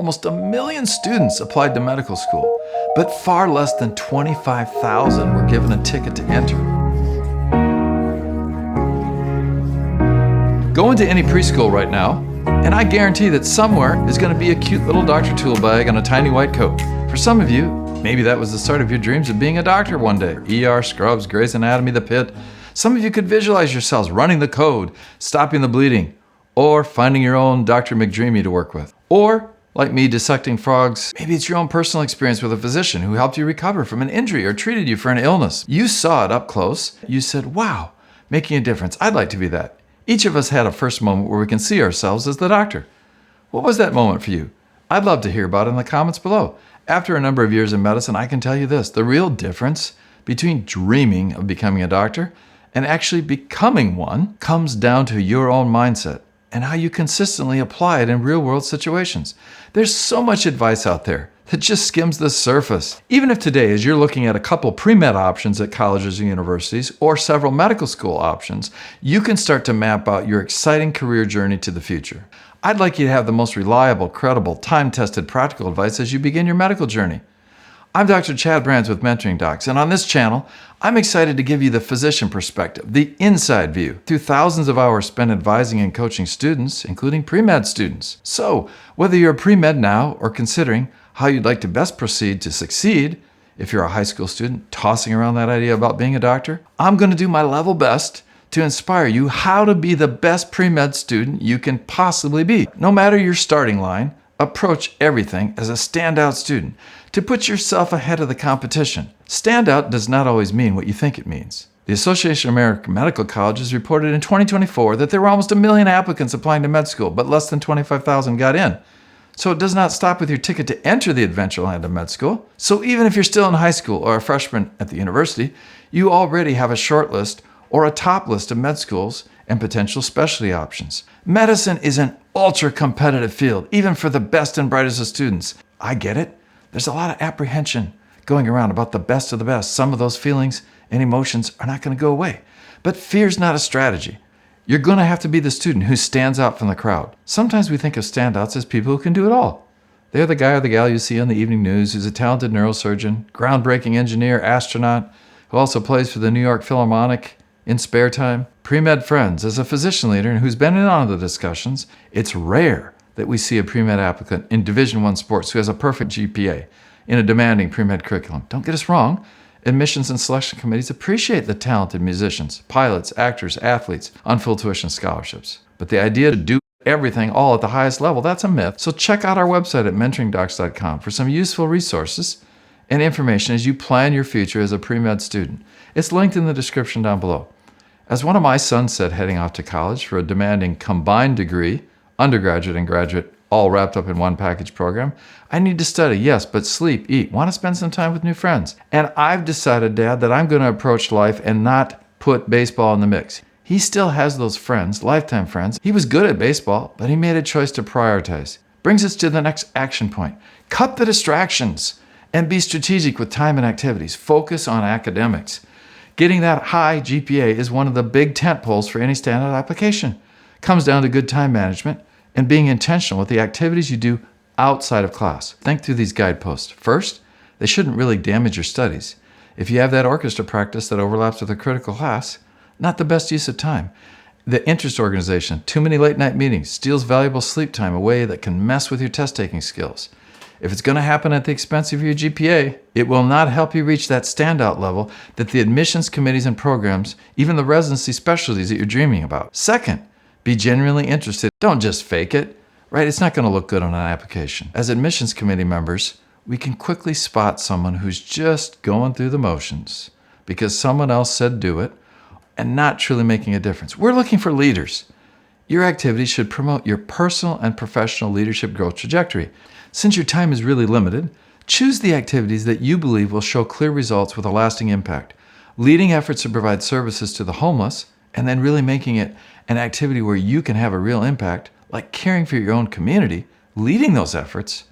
Almost 1 million students applied to medical school, but far less than 25,000 were given a ticket to enter. Go into any preschool right now, and I guarantee that somewhere is going to be a cute little doctor tool bag and a tiny white coat. For some of you, maybe that was the start of your dreams of being a doctor one day. ER, Scrubs, Grey's Anatomy, The Pit. Some of you could visualize yourselves running the code, stopping the bleeding, or finding your own Dr. McDreamy to work with. Or, like me, dissecting frogs, maybe it's your own personal experience with a physician who helped you recover from an injury or treated you for an illness. You saw it up close. You said, wow, making a difference. I'd like to be that. Each of us had a first moment where we can see ourselves as the doctor. What was that moment for you? I'd love to hear about it in the comments below. After a number of years in medicine, I can tell you this: the real difference between dreaming of becoming a doctor and actually becoming one comes down to your own mindset and how you consistently apply it in real-world situations. There's so much advice out there that just skims the surface. Even if today, as you're looking at a couple pre-med options at colleges or universities, or several medical school options, you can start to map out your exciting career journey to the future. I'd like you to have the most reliable, credible, time-tested practical advice as you begin your medical journey. I'm Dr. Chad Brands with Mentoring Docs, and on this channel, I'm excited to give you the physician perspective, the inside view, through thousands of hours spent advising and coaching students, including pre-med students. So, whether you're a pre-med now or considering how you'd like to best proceed to succeed, if you're a high school student tossing around that idea about being a doctor, I'm going to do my level best to inspire you how to be the best pre-med student you can possibly be. No matter your starting line, approach everything as a standout student to put yourself ahead of the competition. Standout does not always mean what you think it means. The Association of American Medical Colleges reported in 2024 that there were almost 1 million applicants applying to med school, but less than 25,000 got in. So it does not stop with your ticket to enter the adventure land of med school. So even if you're still in high school or a freshman at the university, you already have a short list or a top list of med schools and potential specialty options. Medicine is an ultra-competitive field, even for the best and brightest of students. I get it. There's a lot of apprehension going around about the best of the best. Some of those feelings and emotions are not going to go away. But fear's not a strategy. You're going to have to be the student who stands out from the crowd. Sometimes we think of standouts as people who can do it all. They're the guy or the gal you see on the evening news who's a talented neurosurgeon, groundbreaking engineer, astronaut, who also plays for the New York Philharmonic in spare time. Pre-med friends, as a physician leader who's been in on the discussions, it's rare that we see a pre-med applicant in Division I sports who has a perfect GPA in a demanding pre-med curriculum. Don't get us wrong. Admissions and selection committees appreciate the talented musicians, pilots, actors, athletes on full tuition scholarships. But the idea to do everything all at the highest level, that's a myth. So check out our website at mentoringdocs.com for some useful resources and information as you plan your future as a pre-med student. It's linked in the description down below. As one of my sons said heading off to college for a demanding combined degree, undergraduate and graduate, all wrapped up in one package program, I need to study, yes, but sleep, eat, want to spend some time with new friends. And I've decided, Dad, that I'm going to approach life and not put baseball in the mix. He still has those friends, lifetime friends. He was good at baseball, but he made a choice to prioritize. Brings us to the next action point. Cut the distractions and be strategic with time and activities. Focus on academics. Getting that high GPA is one of the big tent poles for any standout application. Comes down to good time management and being intentional with the activities you do outside of class. Think through these guideposts. First, they shouldn't really damage your studies. If you have that orchestra practice that overlaps with a critical class, not the best use of time. The interest organization, too many late night meetings, steals valuable sleep time away that can mess with your test taking skills. If it's going to happen at the expense of your GPA, it will not help you reach that standout level that the admissions committees and programs, even the residency specialties that you're dreaming about. Second, be genuinely interested. Don't just fake it, right? It's not going to look good on an application. As admissions committee members, we can quickly spot someone who's just going through the motions because someone else said do it and not truly making a difference. We're looking for leaders. Your activities should promote your personal and professional leadership growth trajectory. Since your time is really limited, choose the activities that you believe will show clear results with a lasting impact. Leading efforts to provide services to the homeless and then really making it an activity where you can have a real impact, like caring for your own community, leading those efforts,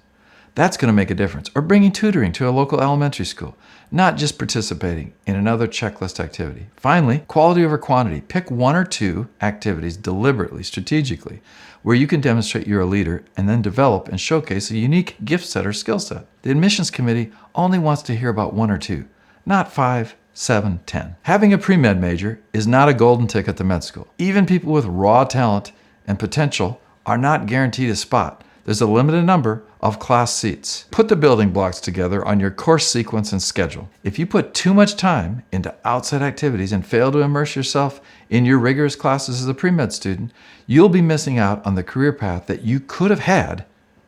That's going to make a difference. Or bringing tutoring to a local elementary school, not just participating in another checklist activity. Finally, quality over quantity. Pick 1 or 2 activities deliberately, strategically, where you can demonstrate you're a leader and then develop and showcase a unique gift set or skill set. The admissions committee only wants to hear about 1 or 2, not 5, 7, 10. Having a pre-med major is not a golden ticket to med school. Even people with raw talent and potential are not guaranteed a spot. There's a limited number of class seats. Put the building blocks together on your course sequence and schedule. If you put too much time into outside activities and fail to immerse yourself in your rigorous classes as a pre-med student, you'll be missing out on the career path that you could have had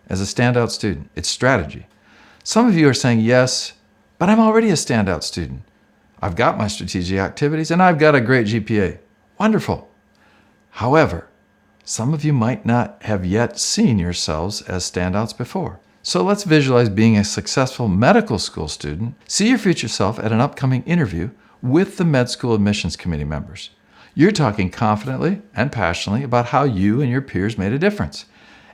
as a standout student. It's strategy. Some of you are saying, yes, but I'm already a standout student. I've got my strategic activities and I've got a great GPA. Wonderful. However, some of you might not have yet seen yourselves as standouts before. So let's visualize being a successful medical school student. See your future self at an upcoming interview with the med school admissions committee members. You're talking confidently and passionately about how you and your peers made a difference.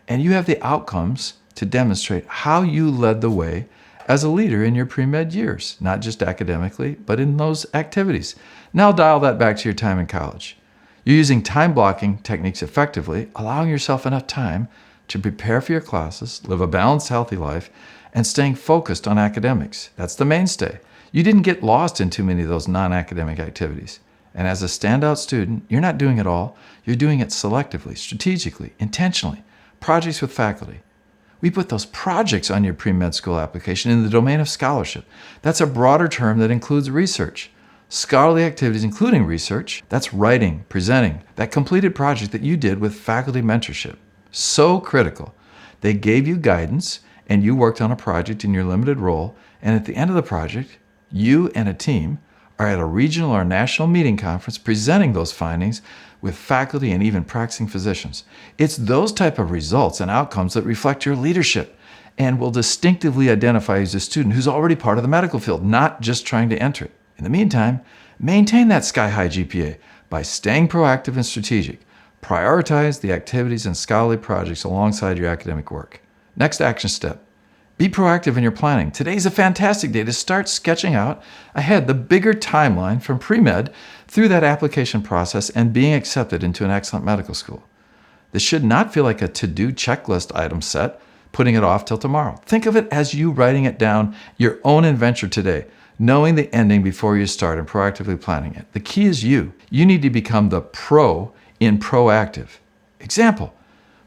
And you have the outcomes to demonstrate how you led the way as a leader in your pre-med years, not just academically, but in those activities. Now dial that back to your time in college. You're using time blocking techniques effectively, allowing yourself enough time to prepare for your classes, live a balanced, healthy life, and staying focused on academics. That's the mainstay. You didn't get lost in too many of those non-academic activities. And as a standout student, you're not doing it all. You're doing it selectively, strategically, intentionally. Projects with faculty. We put those projects on your pre-med school application in the domain of scholarship. That's a broader term that includes research. Scholarly activities, including research, that's writing, presenting, that completed project that you did with faculty mentorship. So critical. They gave you guidance and you worked on a project in your limited role, and at the end of the project, you and a team are at a regional or national meeting conference presenting those findings with faculty and even practicing physicians. It's those type of results and outcomes that reflect your leadership and will distinctively identify you as a student who's already part of the medical field, not just trying to enter it. In the meantime, maintain that sky-high GPA by staying proactive and strategic. Prioritize the activities and scholarly projects alongside your academic work. Next action step. Be proactive in your planning. Today's a fantastic day to start sketching out ahead the bigger timeline from pre-med through that application process and being accepted into an excellent medical school. This should not feel like a to-do checklist item set, putting it off till tomorrow. Think of it as you writing it down, your own adventure today, knowing the ending before you start and proactively planning it. The key is you. You need to become the pro in proactive. Example,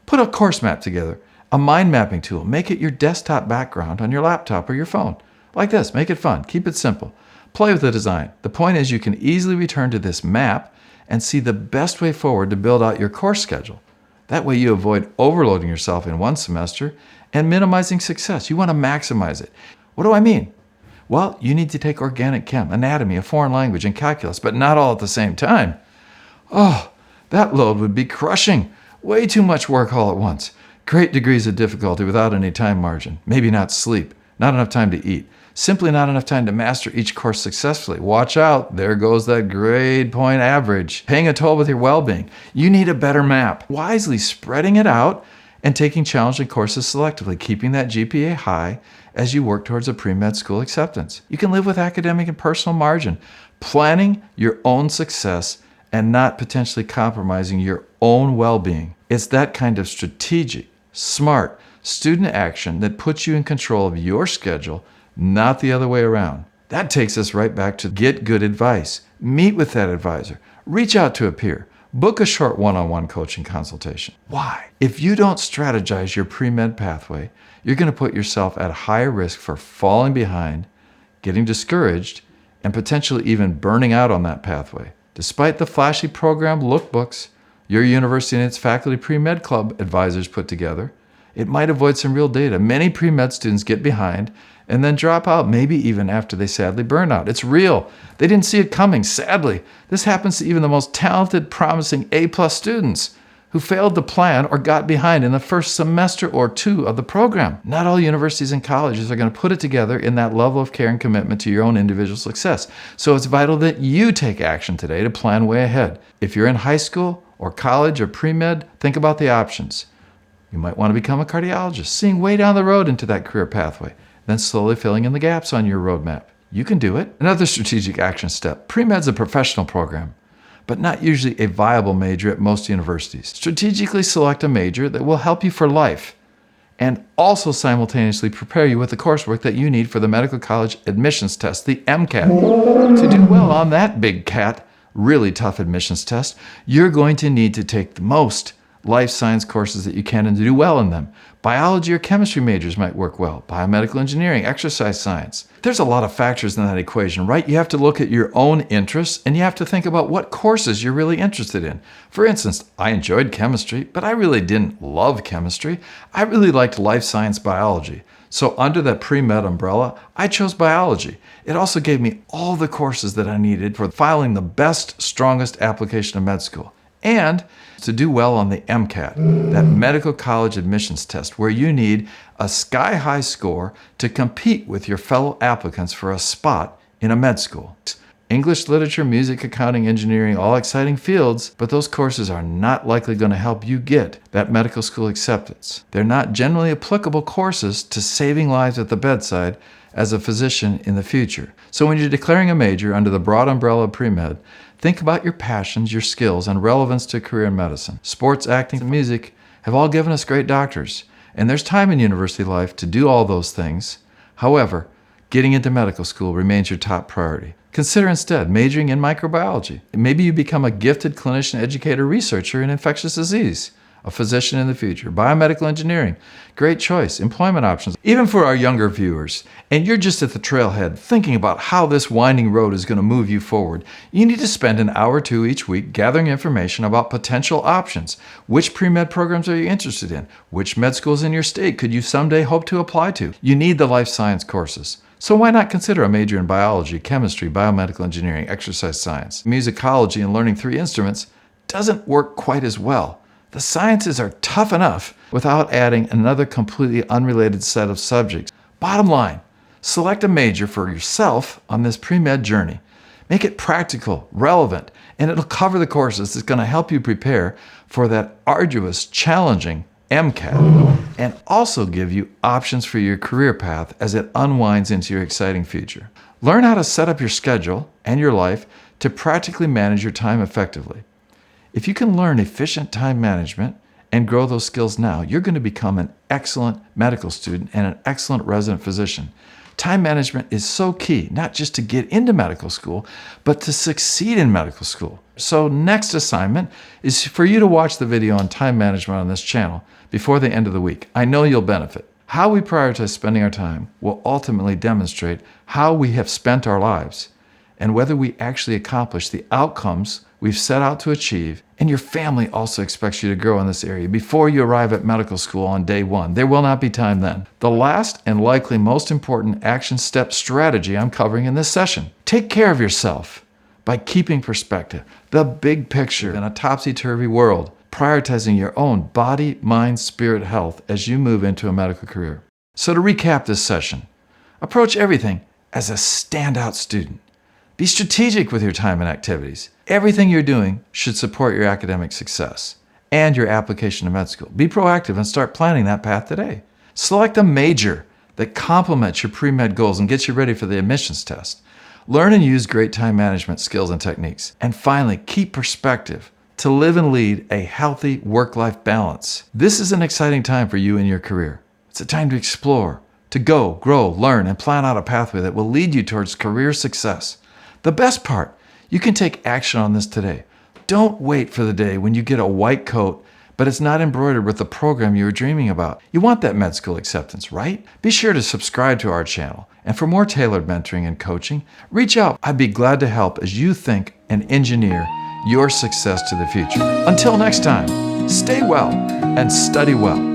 put a course map together, a mind mapping tool. Make it your desktop background on your laptop or your phone. Like this, make it fun, keep it simple. Play with the design. The point is you can easily return to this map and see the best way forward to build out your course schedule. That way you avoid overloading yourself in one semester and minimizing success. You want to maximize it. What do I mean? Well, you need to take organic chem, anatomy, a foreign language, and calculus, but not all at the same time. Oh, that load would be crushing. Way too much work all at once. Great degrees of difficulty without any time margin. Maybe not sleep, not enough time to eat. Simply not enough time to master each course successfully. Watch out, there goes that grade point average. Paying a toll with your well-being. You need a better map. Wisely spreading it out and taking challenging courses selectively, keeping that GPA high as you work towards a pre-med school acceptance. You can live with academic and personal margin, planning your own success and not potentially compromising your own well-being. It's that kind of strategic, smart student action that puts you in control of your schedule, not the other way around. That takes us right back to get good advice. Meet with that advisor. Reach out to a peer. Book a short one-on-one coaching consultation. Why? If you don't strategize your pre-med pathway, you're going to put yourself at higher risk for falling behind, getting discouraged, and potentially even burning out on that pathway. Despite the flashy program lookbooks your university and its faculty pre-med club advisors put together, it might avoid some real data. Many pre-med students get behind and then drop out, maybe even after they sadly burn out. It's real. They didn't see it coming, sadly. This happens to even the most talented, promising A+ students who failed to plan or got behind in the first semester or two of the program. Not all universities and colleges are going to put it together in that level of care and commitment to your own individual success. So it's vital that you take action today to plan way ahead. If you're in high school or college or pre-med, think about the options. You might want to become a cardiologist, seeing way down the road into that career pathway, then slowly filling in the gaps on your roadmap. You can do it. Another strategic action step. Pre-med's a professional program, but not usually a viable major at most universities. Strategically select a major that will help you for life and also simultaneously prepare you with the coursework that you need for the medical college admissions test, the MCAT. To do well on that big cat, really tough admissions test, you're going to need to take the most life science courses that you can and do well in them. Biology or chemistry majors might work well. Biomedical engineering, exercise science. There's a lot of factors in that equation, right? You have to look at your own interests and you have to think about what courses you're really interested in. For instance, I enjoyed chemistry, but I really didn't love chemistry. I really liked life science biology. So under that pre-med umbrella, I chose biology. It also gave me all the courses that I needed for filing the best, strongest application of med school. And to do well on the MCAT, that medical college admissions test where you need a sky-high score to compete with your fellow applicants for a spot in a med school. English, literature, music, accounting, engineering, all exciting fields, but those courses are not likely going to help you get that medical school acceptance. They're not generally applicable courses to saving lives at the bedside as a physician in the future. So when you're declaring a major under the broad umbrella of pre-med, think about your passions, your skills, and relevance to a career in medicine. Sports, acting, and music have all given us great doctors, and there's time in university life to do all those things. However, getting into medical school remains your top priority. Consider instead majoring in microbiology. Maybe you become a gifted clinician, educator, researcher in infectious disease, a physician in the future. Biomedical engineering, great choice. Employment options, even for our younger viewers. And you're just at the trailhead thinking about how this winding road is going to move you forward. You need to spend an hour or two each week gathering information about potential options. Which pre-med programs are you interested in? Which med schools in your state could you someday hope to apply to? You need the life science courses. So why not consider a major in biology, chemistry, biomedical engineering, exercise science? Musicology and learning 3 instruments doesn't work quite as well. The sciences are tough enough without adding another completely unrelated set of subjects. Bottom line, select a major for yourself on this pre-med journey. Make it practical, relevant, and it'll cover the courses that's going to help you prepare for that arduous, challenging MCAT and also give you options for your career path as it unwinds into your exciting future. Learn how to set up your schedule and your life to practically manage your time effectively. If you can learn efficient time management and grow those skills now, you're going to become an excellent medical student and an excellent resident physician. Time management is so key, not just to get into medical school, but to succeed in medical school. So next assignment is for you to watch the video on time management on this channel before the end of the week. I know you'll benefit. How we prioritize spending our time will ultimately demonstrate how we have spent our lives and whether we actually accomplish the outcomes we've set out to achieve. And your family also expects you to grow in this area before you arrive at medical school on day 1. There will not be time then. The last and likely most important action step strategy I'm covering in this session. Take care of yourself by keeping perspective, the big picture in a topsy-turvy world, prioritizing your own body, mind, spirit health as you move into a medical career. So to recap this session, approach everything as a standout student. Be strategic with your time and activities. Everything you're doing should support your academic success and your application to med school. Be proactive and start planning that path today. Select a major that complements your pre-med goals and gets you ready for the admissions test. Learn and use great time management skills and techniques. And finally, keep perspective to live and lead a healthy work-life balance. This is an exciting time for you in your career. It's a time to explore, to go, grow, learn, and plan out a pathway that will lead you towards career success. The best part, you can take action on this today. Don't wait for the day when you get a white coat, but it's not embroidered with the program you were dreaming about. You want that med school acceptance, right? Be sure to subscribe to our channel. And for more tailored mentoring and coaching, reach out. I'd be glad to help as you think and engineer your success to the future. Until next time, stay well and study well.